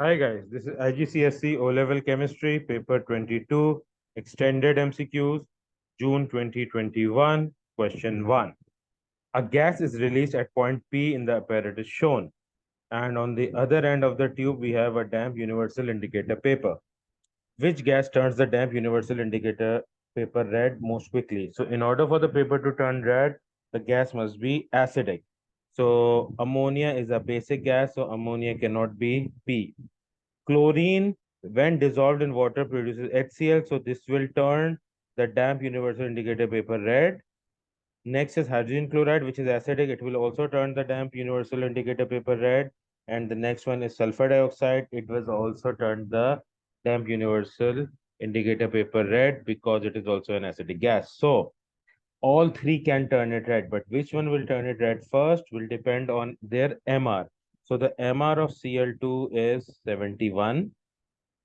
Hi guys, this is IGCSE O-Level Chemistry, paper 22, Extended MCQs, June 2021, question 1. A gas is released at point P in the apparatus shown, and on the other end of the tube we have a damp universal indicator paper. Which gas turns the damp universal indicator paper red most quickly? So in order for the paper to turn red, the gas must be acidic. So ammonia is a basic gas, so ammonia cannot be P. Chlorine, when dissolved in water, produces HCl, so this will turn the damp universal indicator paper red. Next is hydrogen chloride, which is acidic. It will also turn the damp universal indicator paper red. And the next one is sulfur dioxide. It was also turned the damp universal indicator paper red because it is also an acidic gas. So all three can turn it red, but which one will turn it red first will depend on their MR. So the MR of Cl2 is 71.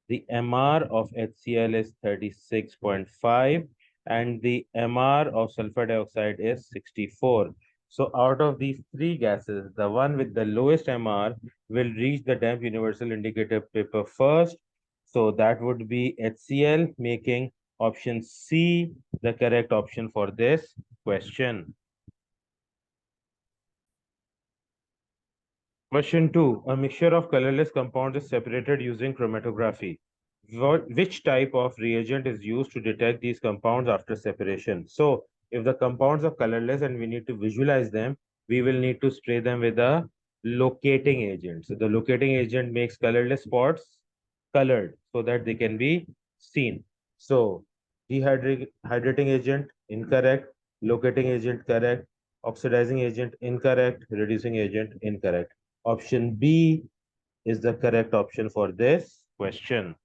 The MR of HCl is 36.5 and the MR of sulfur dioxide is 64. So out of these three gases, the one with the lowest MR will reach the damp universal indicator paper first. So that would be HCl, making option C the correct option for this question. Question 2. A mixture of colorless compounds is separated using chromatography. Which type of reagent is used to detect these compounds after separation? So, if the compounds are colorless and we need to visualize them, we will need to spray them with a locating agent. So, the locating agent makes colorless spots colored so that they can be seen. So, dehydrating agent incorrect, locating agent correct, oxidizing agent incorrect, reducing agent incorrect. Option B is the correct option for this question.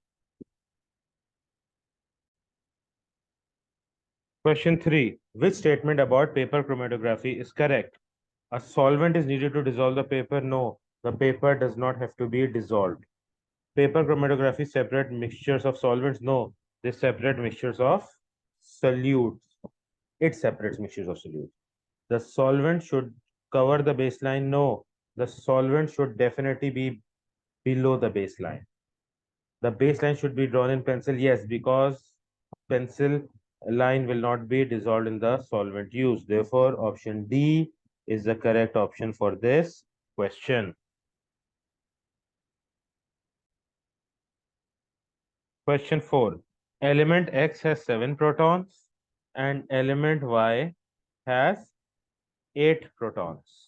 Question 3. Which statement about paper chromatography is correct? A solvent is needed to dissolve the paper? No, the paper does not have to be dissolved. Paper chromatography separate mixtures of solvents? No, they separate mixtures of solutes. It separates mixtures of solutes. The solvent should cover the baseline? No, the solvent should definitely be below the baseline. The baseline should be drawn in pencil, yes, because pencil line will not be dissolved in the solvent used. Therefore, option D is the correct option for this question. Question 4. Element X has 7 protons and element Y has 8 protons.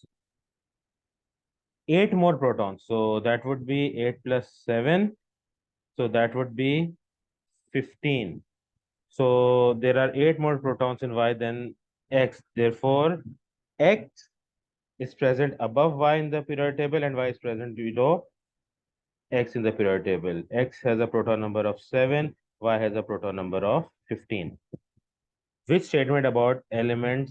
8 more protons. So that would be 8 plus 7. So that would be 15. So there are 8 more protons in Y than X. Therefore, X is present above Y in the periodic table and Y is present below X in the periodic table. X has a proton number of 7, Y has a proton number of 15. Which statement about element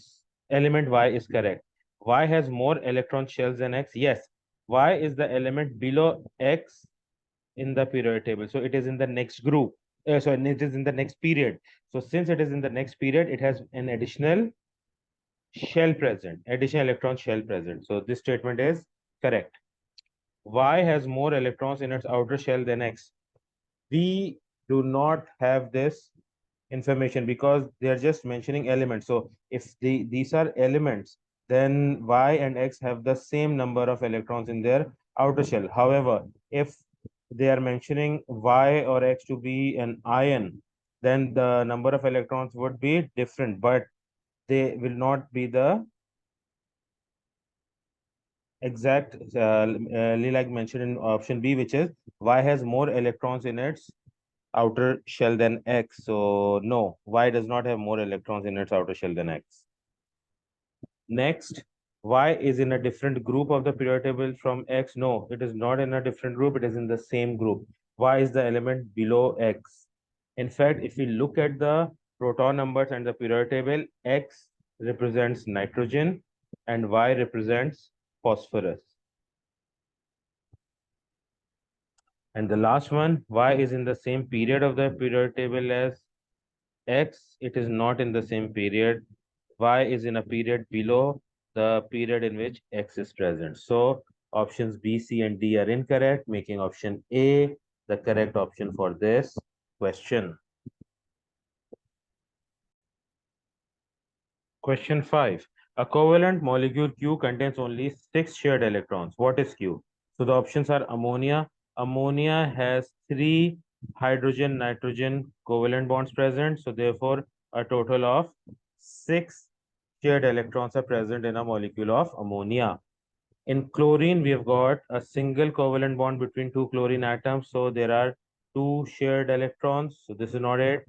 Y is correct? Y has more electron shells than X. Yes, Y is the element below X in the periodic table. So it is in the next group. So it is in the next period. So since it is in the next period, it has an additional shell present, additional electron shell present. So this statement is correct. Y has more electrons in its outer shell than X. We do not have this information because they are just mentioning elements. So if these are elements, then Y and X have the same number of electrons in their outer shell. However, if they are mentioning Y or X to be an ion, then the number of electrons would be different, but they will not be the exactly like mentioned in option B, which is Y has more electrons in its outer shell than X. So no, Y does not have more electrons in its outer shell than X. Next, Y is in a different group of the periodic table from X. No, it is not in a different group. It is in the same group. Y is the element below X. In fact, if we look at the proton numbers and the periodic table, X represents nitrogen and Y represents phosphorus. And the last one, Y is in the same period of the periodic table as X. It is not in the same period. Y is in a period below the period in which X is present. So Options B, C, and D are incorrect, making option A the correct option for this question. Question 5. A covalent molecule Q contains only 6 shared electrons. What is Q? So the options are ammonia. Ammonia has 3 hydrogen-nitrogen covalent bonds present. So therefore, a total of 6 shared electrons are present in a molecule of ammonia. In chlorine, we have got a single covalent bond between 2 chlorine atoms. So there are 2 shared electrons. So this is not it.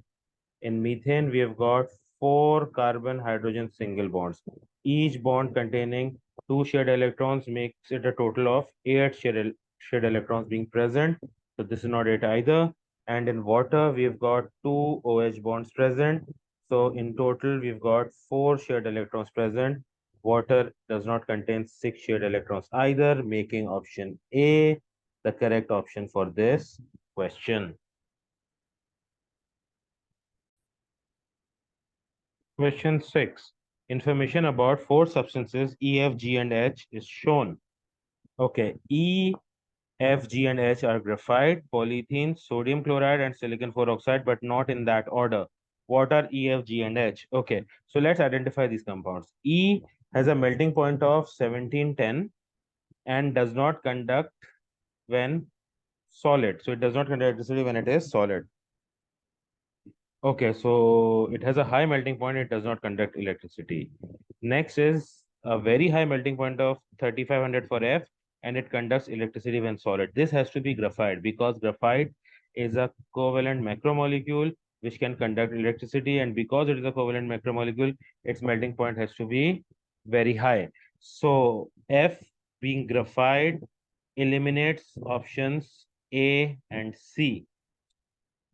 In methane, we have got 4 carbon hydrogen single bonds. Each bond containing 2 shared electrons makes it a total of 8 shared electrons being present. So this is not it either. And in water, we've got 2 OH bonds present. So in total, we've got 4 shared electrons present. Water does not contain 6 shared electrons either, making option A the correct option for this question. Question 6. Information about 4 substances E, F, G, and H is shown. Okay, E, F, G, and H are graphite, polyethylene, sodium chloride, and silicon oxide, but not in that order. What are E, F, G, and H? Okay, so let's identify these compounds. E has a melting point of 1710 and does not conduct when solid. So it does not conduct electricity when it is solid. Okay, so it has a high melting point, it does not conduct electricity. Next is a very high melting point of 3500 for F, and it conducts electricity when solid. This has to be graphite because graphite is a covalent macromolecule which can conduct electricity, and because it is a covalent macromolecule, its melting point has to be very high. So F being graphite eliminates options A and C.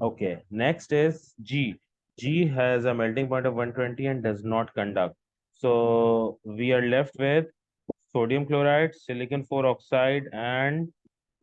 Okay, next is G. G has a melting point of 120 and does not conduct. So we are left with sodium chloride, silicon oxide, and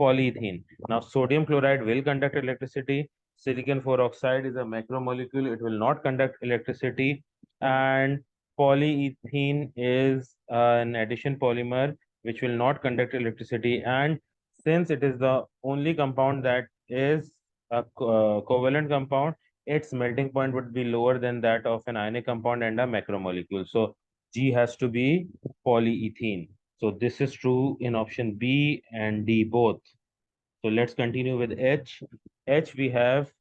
polyethylene. Now, sodium chloride will conduct electricity. Silicon oxide is a macromolecule. It will not conduct electricity. And polyethylene is an addition polymer which will not conduct electricity. And since it is the only compound that is a covalent compound, its melting point would be lower than that of an ionic compound and a macromolecule. So G has to be polyethylene. So this is true in option B and D both. So let's continue with H. H, we have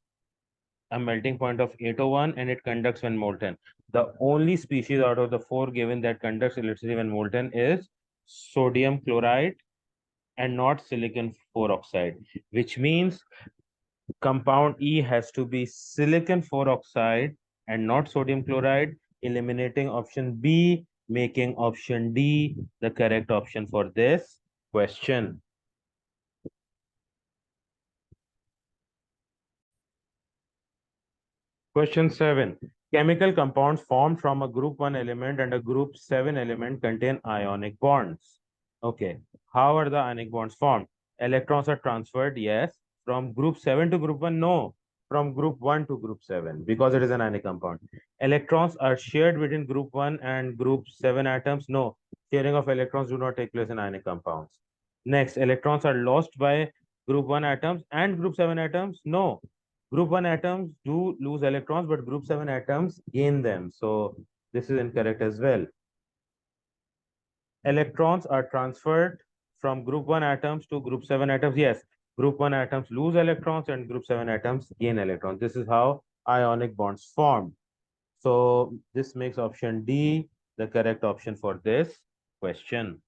a melting point of 801 and it conducts when molten. The only species out of the 4 given that conducts electricity when molten is sodium chloride and not silicon oxide, which means compound E has to be silicon oxide and not sodium chloride, eliminating option B, making option D the correct option for this question. Question 7. Chemical compounds formed from a group 1 element and a group 7 element contain ionic bonds. Okay. How are the ionic bonds formed? Electrons are transferred, yes. From group 7 to group 1, no. From group 1 to group 7 because it is an ionic compound. Electrons are shared between group 1 and group 7 atoms, no. Sharing of electrons do not take place in ionic compounds. Next, electrons are lost by group 1 atoms and group 7 atoms, no. Group 1 atoms do lose electrons, but group 7 atoms gain them. So this is incorrect as well. Electrons are transferred from group 1 atoms to group 7 atoms. Yes, group 1 atoms lose electrons and group 7 atoms gain electrons. This is how ionic bonds form. So this makes option D the correct option for this question.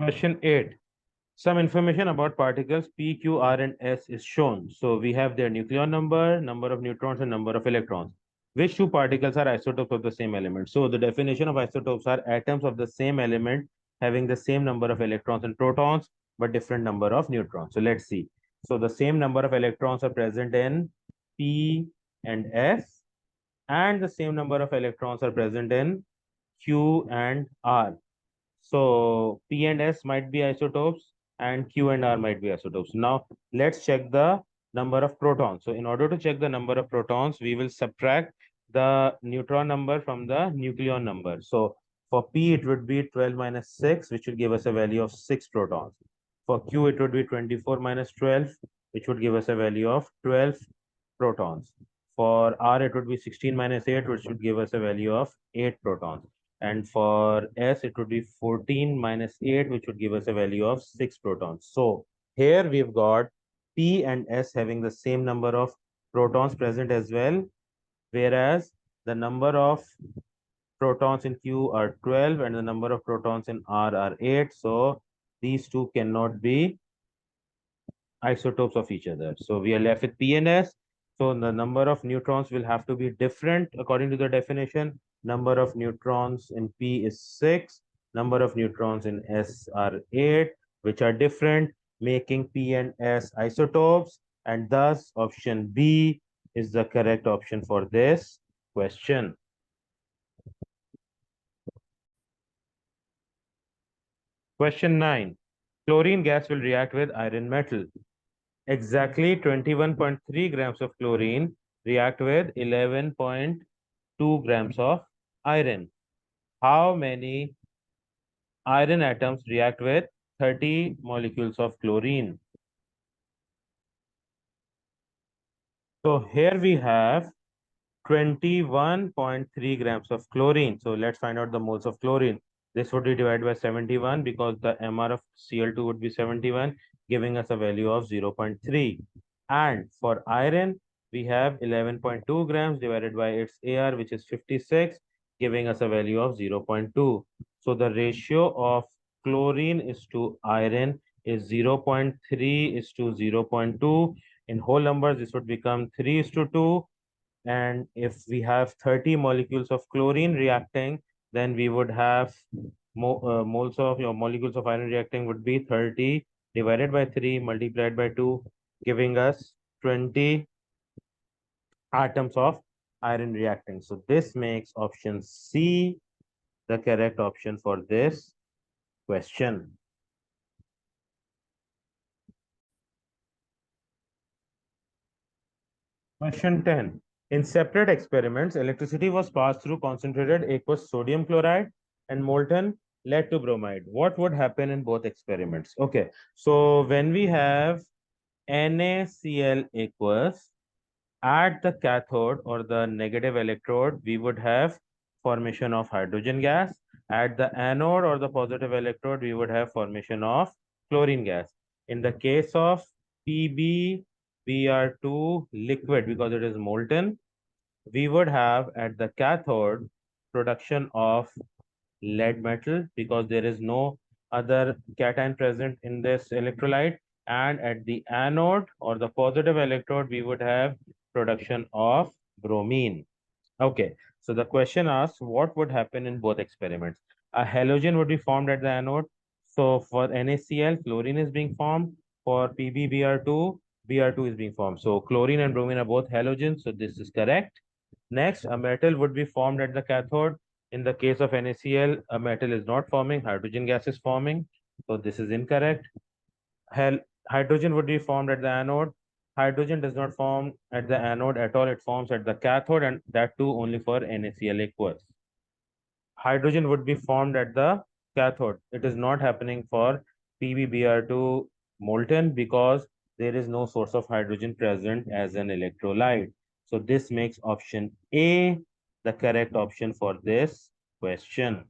Question 8. Some information about particles P, Q, R, and S is shown. So we have their nucleon number, number of neutrons, and number of electrons. Which two particles are isotopes of the same element? So the definition of isotopes are atoms of the same element having the same number of electrons and protons, but different number of neutrons. So let's see. So the same number of electrons are present in P and S, and the same number of electrons are present in Q and R. So P and S might be isotopes and Q and R might be isotopes. Now let's check the number of protons. So in order to check the number of protons, we will subtract the neutron number from the nucleon number. So For P, it would be 12 minus 6, which will give us a value of 6 protons. For Q, it would be 24 minus 12, which would give us a value of 12 protons. For R, it would be 16 minus 8, which would give us a value of 8 protons. And for S, it would be 14 minus 8, which would give us a value of 6 protons. So here we've got P and S having the same number of protons present as well, whereas the number of protons in Q are 12 and the number of protons in R are 8. So these two cannot be isotopes of each other. So we are left with P and S. So the number of neutrons will have to be different according to the definition. Number of neutrons in P is 6. Number of neutrons in S are 8, which are different, making P and S isotopes. And thus option B is the correct option for this question. Question 9. Chlorine gas will react with iron metal. Exactly 21.3 grams of chlorine react with 11.2 grams of iron. How many iron atoms react with 30 molecules of chlorine? So here we have 21.3 grams of chlorine. So let's find out the moles of chlorine. This would be divided by 71 because the MR of Cl2 would be 71, giving us a value of 0.3. And for iron, we have 11.2 grams divided by its AR, which is 56, giving us a value of 0.2. So the ratio of chlorine is to iron is 0.3 is to 0.2. In whole numbers, this would become 3 is to 2. And if we have 30 molecules of chlorine reacting, then we would have moles of molecules of iron reacting would be 30 divided by 3 multiplied by 2, giving us 20 atoms of iron reacting. So this makes option C the correct option for this question. Question 10. In separate experiments, electricity was passed through concentrated aqueous sodium chloride and molten lead to bromide. What would happen in both experiments? Okay, so when we have NaCl aqueous, at the cathode or the negative electrode, we would have formation of hydrogen gas. At the anode or the positive electrode, we would have formation of chlorine gas. In the case of PbBr2 liquid, because it is molten, we would have at the cathode production of lead metal because there is no other cation present in this electrolyte, and at the anode or the positive electrode we would have production of bromine. Okay, so the question asks what would happen in both experiments. A halogen would be formed at the anode. So for NaCl, chlorine is being formed. For PbBr2, Br2 is being formed. So chlorine and bromine are both halogens, so this is correct. Next, a metal would be formed at the cathode. In the case of NaCl, a metal is not forming, hydrogen gas is forming. So this is incorrect. Hydrogen would be formed at the anode. Hydrogen does not form at the anode at all. It forms at the cathode, and that too only for NaCl aqueous. Hydrogen would be formed at the cathode. It is not happening for PbBr2 molten because there is no source of hydrogen present as an electrolyte. So this makes option A the correct option for this question.